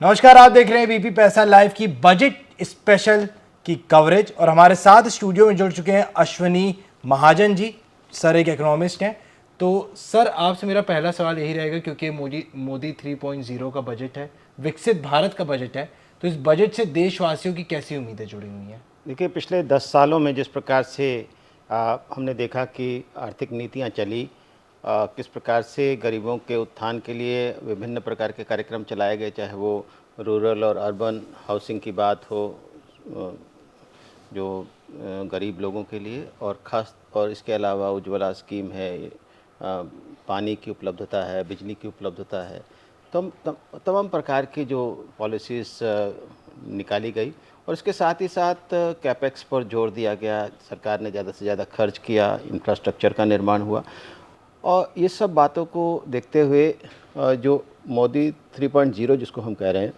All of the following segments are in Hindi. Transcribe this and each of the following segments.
नमस्कार, आप देख रहे हैं बीपी पैसा लाइव की बजट स्पेशल की कवरेज और हमारे साथ स्टूडियो में जुड़ चुके हैं अश्वनी महाजन जी। सर एक इकोनॉमिस्ट हैं। तो सर आपसे मेरा पहला सवाल यही रहेगा, क्योंकि मोदी 3.0 का बजट है, विकसित भारत का बजट है, तो इस बजट से देशवासियों की कैसी उम्मीदें जुड़ी हुई हैं? देखिए, पिछले 10 सालों में जिस प्रकार से हमने देखा कि आर्थिक नीतियां चली, किस प्रकार से गरीबों के उत्थान के लिए विभिन्न प्रकार के कार्यक्रम चलाए गए, चाहे वो रूरल और अर्बन हाउसिंग की बात हो, अ, जो गरीब लोगों के लिए, और ख़ास और इसके अलावा उज्ज्वला स्कीम है, पानी की उपलब्धता है, बिजली की उपलब्धता है, तमाम प्रकार की जो पॉलिसीज़ निकाली गई। और इसके साथ ही साथ कैपेक्स पर जोर दिया गया, सरकार ने ज़्यादा से ज़्यादा खर्च किया, इंफ्रास्ट्रक्चर का निर्माण हुआ। और ये सब बातों को देखते हुए जो मोदी 3.0 जिसको हम कह रहे हैं,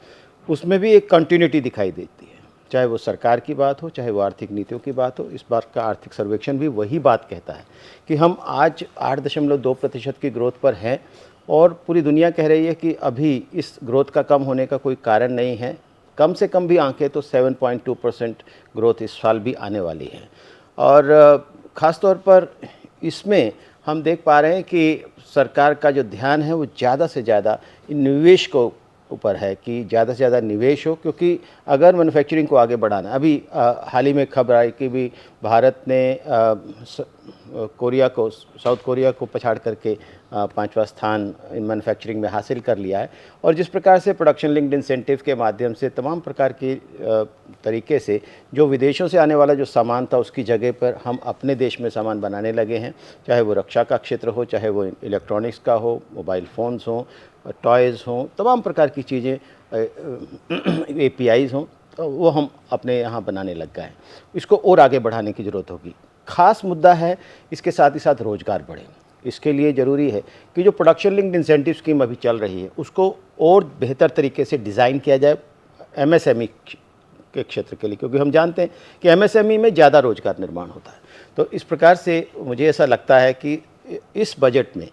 उसमें भी एक कंटिन्यूटी दिखाई देती है। चाहे वो सरकार की बात हो, चाहे वो आर्थिक नीतियों की बात हो। इस बार का आर्थिक सर्वेक्षण भी वही बात कहता है कि हम आज 8.2% की ग्रोथ पर हैं, और पूरी दुनिया कह रही है कि अभी इस ग्रोथ का कम होने का कोई कारण नहीं है। कम से कम भी आंकें तो 7.2% ग्रोथ इस साल भी आने वाली है। और ख़ास तौर पर इसमें हम देख पा रहे हैं कि सरकार का जो ध्यान है वो ज़्यादा से ज़्यादा इन निवेश को ऊपर है कि ज़्यादा से ज़्यादा निवेश हो, क्योंकि अगर मैन्युफैक्चरिंग को आगे बढ़ाना, अभी हाल ही में खबर आई कि भी भारत ने साउथ कोरिया को पछाड़ करके 5वां स्थान इन मैन्युफैक्चरिंग में हासिल कर लिया है। और जिस प्रकार से प्रोडक्शन लिंक्ड इंसेंटिव के माध्यम से तमाम प्रकार की तरीके से जो विदेशों से आने वाला जो सामान था, उसकी जगह पर हम अपने देश में सामान बनाने लगे हैं, चाहे वो रक्षा का क्षेत्र हो, चाहे वो इलेक्ट्रॉनिक्स का हो, मोबाइल फ़ोन्स हों, टॉयज़ हों, तमाम प्रकार की चीज़ें, एपीआईज़ हों, तो वो हम अपने यहाँ बनाने लग गए हैं। इसको और आगे बढ़ाने की ज़रूरत होगी। ख़ास मुद्दा है इसके साथ ही साथ रोज़गार बढ़े। इसके लिए ज़रूरी है कि जो प्रोडक्शन लिंक्ड इंसेंटिव स्कीम अभी चल रही है, उसको और बेहतर तरीके से डिज़ाइन किया जाए एमएसएमई के क्षेत्र के लिए, क्योंकि हम जानते हैं कि एमएसएमई में ज़्यादा रोज़गार निर्माण होता है। तो इस प्रकार से मुझे ऐसा लगता है कि इस बजट में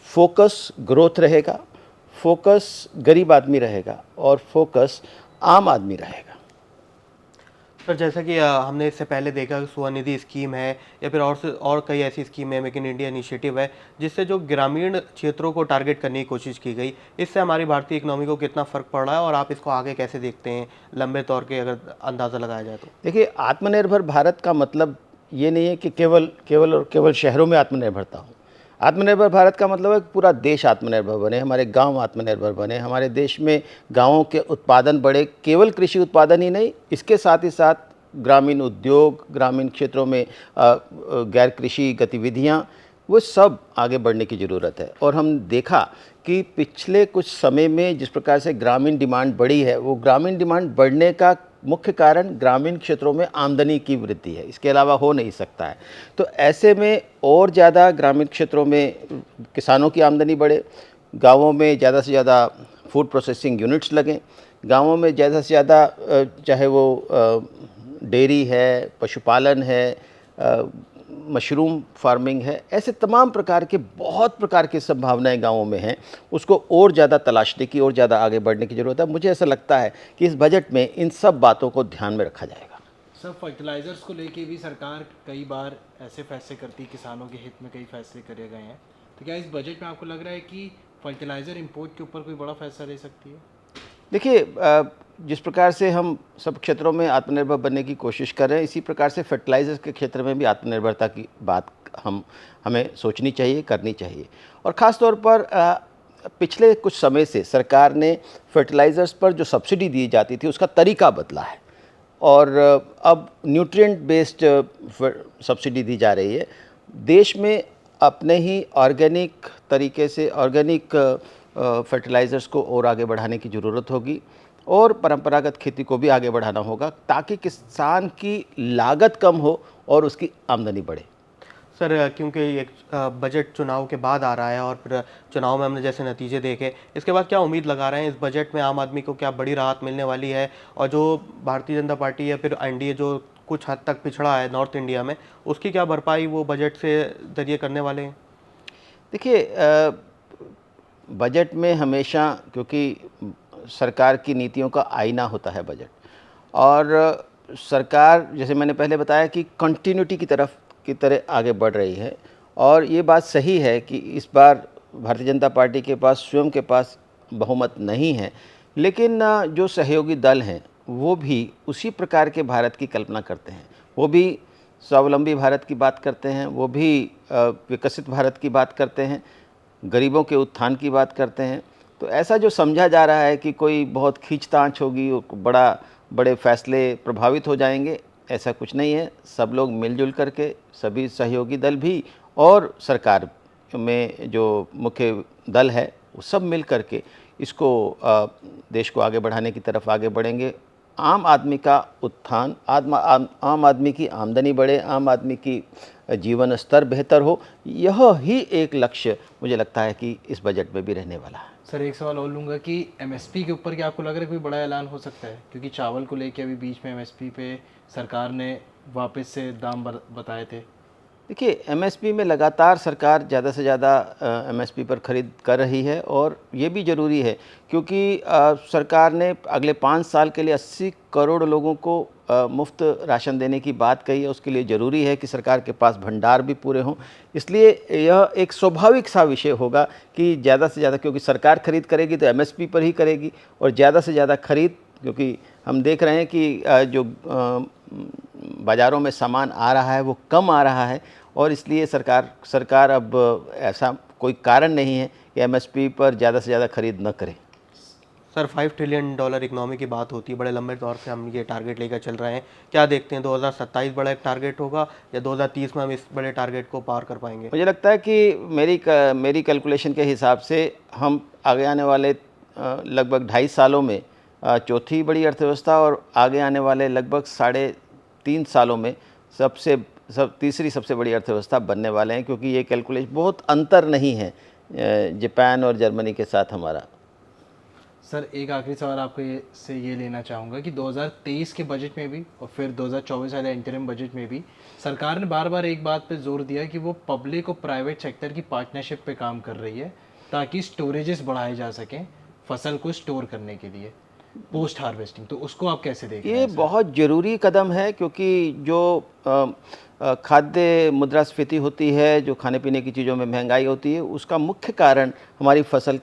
फोकस ग्रोथ रहेगा, फोकस गरीब आदमी रहेगा, और फोकस आम आदमी रहेगा। सर जैसा कि हमने इससे पहले देखा कि स्वनिधि स्कीम है या फिर और कई ऐसी स्कीम है, मेक इन इंडिया इनिशिएटिव है, जिससे जो ग्रामीण क्षेत्रों को टारगेट करने की कोशिश की गई। इससे हमारी भारतीय इकोनॉमी को कितना फ़र्क पड़ रहा है और आप इसको आगे कैसे देखते हैं, लंबे तौर के अगर अंदाज़ा लगाया जाए तो? देखिए, आत्मनिर्भर भारत का मतलब ये नहीं है कि केवल शहरों में आत्मनिर्भरता हो। आत्मनिर्भर भारत का मतलब है कि पूरा देश आत्मनिर्भर बने, हमारे गांव आत्मनिर्भर बने, हमारे देश में गांवों के उत्पादन बढ़े। केवल कृषि उत्पादन ही नहीं, इसके साथ ही साथ ग्रामीण उद्योग, ग्रामीण क्षेत्रों में गैर कृषि गतिविधियां, वो सब आगे बढ़ने की ज़रूरत है। और हम देखा कि पिछले कुछ समय में जिस प्रकार से ग्रामीण डिमांड बढ़ी है, वो ग्रामीण डिमांड बढ़ने का मुख्य कारण ग्रामीण क्षेत्रों में आमदनी की वृद्धि है, इसके अलावा हो नहीं सकता है। तो ऐसे में और ज़्यादा ग्रामीण क्षेत्रों में किसानों की आमदनी बढ़े, गाँवों में ज़्यादा से ज़्यादा फूड प्रोसेसिंग यूनिट्स लगें, गाँवों में ज़्यादा से ज़्यादा चाहे वो डेयरी है, पशुपालन है, मशरूम फार्मिंग है, ऐसे तमाम प्रकार के बहुत प्रकार की संभावनाएं गाँवों में हैं। उसको और ज़्यादा तलाशने की और ज़्यादा आगे बढ़ने की ज़रूरत है। मुझे ऐसा लगता है कि इस बजट में इन सब बातों को ध्यान में रखा जाएगा। सर फर्टिलाइजर्स को लेके भी सरकार कई बार ऐसे फैसले करती है, किसानों के हित में कई फैसले करे गए हैं, तो क्या इस बजट में आपको लग रहा है कि फर्टिलाइजर इंपोर्ट के ऊपर कोई बड़ा फैसला ले सकती है? देखिए, जिस प्रकार से हम सब क्षेत्रों में आत्मनिर्भर बनने की कोशिश कर रहे हैं, इसी प्रकार से फर्टिलाइज़र्स के क्षेत्र में भी आत्मनिर्भरता की बात हमें सोचनी चाहिए, करनी चाहिए। और ख़ास तौर पर पिछले कुछ समय से सरकार ने फर्टिलाइज़र्स पर जो सब्सिडी दी जाती थी, उसका तरीका बदला है, और अब न्यूट्रिएंट बेस्ड सब्सिडी दी जा रही है। देश में अपने ही ऑर्गेनिक तरीके से ऑर्गेनिक फर्टिलाइज़र्स को और आगे बढ़ाने की ज़रूरत होगी, और परंपरागत खेती को भी आगे बढ़ाना होगा, ताकि किसान की लागत कम हो और उसकी आमदनी बढ़े। सर क्योंकि एक बजट चुनाव के बाद आ रहा है और फिर चुनाव में हमने जैसे नतीजे देखे, इसके बाद क्या उम्मीद लगा रहे हैं इस बजट में आम आदमी को क्या बड़ी राहत मिलने वाली है? और जो भारतीय जनता पार्टी या फिर एनडीए जो कुछ हद तक पिछड़ा है नॉर्थ इंडिया में, उसकी क्या भरपाई वो बजट से ज़रिए करने वाले हैं? देखिए, बजट में हमेशा, क्योंकि सरकार की नीतियों का आईना होता है बजट। और सरकार, जैसे मैंने पहले बताया, कि कंटिन्यूटी की तरह आगे बढ़ रही है। और ये बात सही है कि इस बार भारतीय जनता पार्टी के पास स्वयं के पास बहुमत नहीं है, लेकिन जो सहयोगी दल हैं वो भी उसी प्रकार के भारत की कल्पना करते हैं। वो भी स्वावलंबी भारत की बात करते हैं, वो भी विकसित भारत की बात करते हैं, गरीबों के उत्थान की बात करते हैं। तो ऐसा जो समझा जा रहा है कि कोई बहुत खींचतान होगी, बड़े फैसले प्रभावित हो जाएंगे, ऐसा कुछ नहीं है। सब लोग मिलजुल करके, सभी सहयोगी दल भी और सरकार में जो मुख्य दल है, वो सब मिल करके इसको देश को आगे बढ़ाने की तरफ आगे बढ़ेंगे। आम आदमी का उत्थान, आम आदमी की आमदनी बढ़े, आम आदमी की जीवन स्तर बेहतर हो, यह ही एक लक्ष्य मुझे लगता है कि इस बजट में भी रहने वाला है। सर एक सवाल और लूँगा कि एमएसपी के ऊपर क्या आपको लग रहा है कोई बड़ा ऐलान हो सकता है? क्योंकि चावल को लेके अभी बीच में एमएसपी पे सरकार ने वापस से दाम बताए थे। देखिए, एमएसपी में लगातार सरकार ज़्यादा से ज़्यादा एमएसपी पर खरीद कर रही है, और ये भी ज़रूरी है क्योंकि सरकार ने अगले 5 साल के लिए 80 करोड़ लोगों को मुफ्त राशन देने की बात कही है। उसके लिए ज़रूरी है कि सरकार के पास भंडार भी पूरे हों। इसलिए यह एक स्वाभाविक सा विषय होगा कि ज़्यादा से ज़्यादा, क्योंकि सरकार खरीद करेगी तो एमएसपी पर ही करेगी, और ज़्यादा से ज़्यादा खरीद, क्योंकि हम देख रहे हैं कि जो बाज़ारों में सामान आ रहा है वो कम आ रहा है, और इसलिए सरकार अब ऐसा कोई कारण नहीं है कि एमएसपी पर ज़्यादा से ज़्यादा खरीद न करे। सर, $5 ट्रिलियन इकोनॉमी की बात होती है, बड़े लंबे दौर से हम ये टारगेट लेकर चल रहे हैं। क्या देखते हैं, 2027 बड़ा एक टारगेट होगा या 2030 में हम इस बड़े टारगेट को पार कर पाएंगे? मुझे लगता है कि मेरी कैलकुलेशन के हिसाब से हम आगे आने वाले लगभग 2.5 सालों में चौथी बड़ी अर्थव्यवस्था, और आगे आने वाले लगभग 3.5 सालों में तीसरी सबसे बड़ी अर्थव्यवस्था बनने वाले हैं, क्योंकि ये कैलकुलेशन बहुत अंतर नहीं है जापान और जर्मनी के साथ हमारा। सर एक आखिरी सवाल आपको से ये लेना चाहूँगा कि 2023 के बजट में भी और फिर 2024 वाले इंटरिम बजट में भी सरकार ने बार बार एक बात पे जोर दिया कि वो पब्लिक और प्राइवेट सेक्टर की पार्टनरशिप पे काम कर रही है ताकि स्टोरेजेस बढ़ाए जा सकें फसल को स्टोर करने के लिए पोस्ट हार्वेस्टिंग। तो उसको आप कैसे देखते हैं? ये बहुत ज़रूरी कदम है, क्योंकि जो खाद्य मुद्रास्फीति होती है, जो खाने पीने की चीज़ों में महंगाई होती है, उसका मुख्य कारण हमारी फसल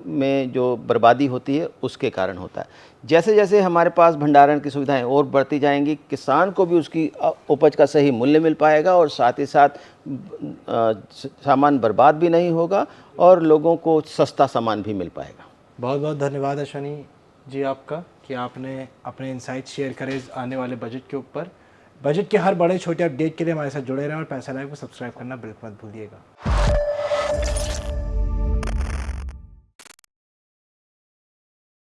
में जो बर्बादी होती है उसके कारण होता है। जैसे जैसे हमारे पास भंडारण की सुविधाएं और बढ़ती जाएंगी, किसान को भी उसकी उपज का सही मूल्य मिल पाएगा, और साथ ही साथ सामान बर्बाद भी नहीं होगा, और लोगों को सस्ता सामान भी मिल पाएगा। बहुत बहुत धन्यवाद अश्वनी जी आपका कि आपने अपने इंसाइट शेयर करे आने वाले बजट के ऊपर। बजट के हर बड़े छोटे अपडेट के लिए हमारे साथ जुड़े रहें, और पैसा लाइव को सब्सक्राइब करना बिल्कुल मत भूलिएगा।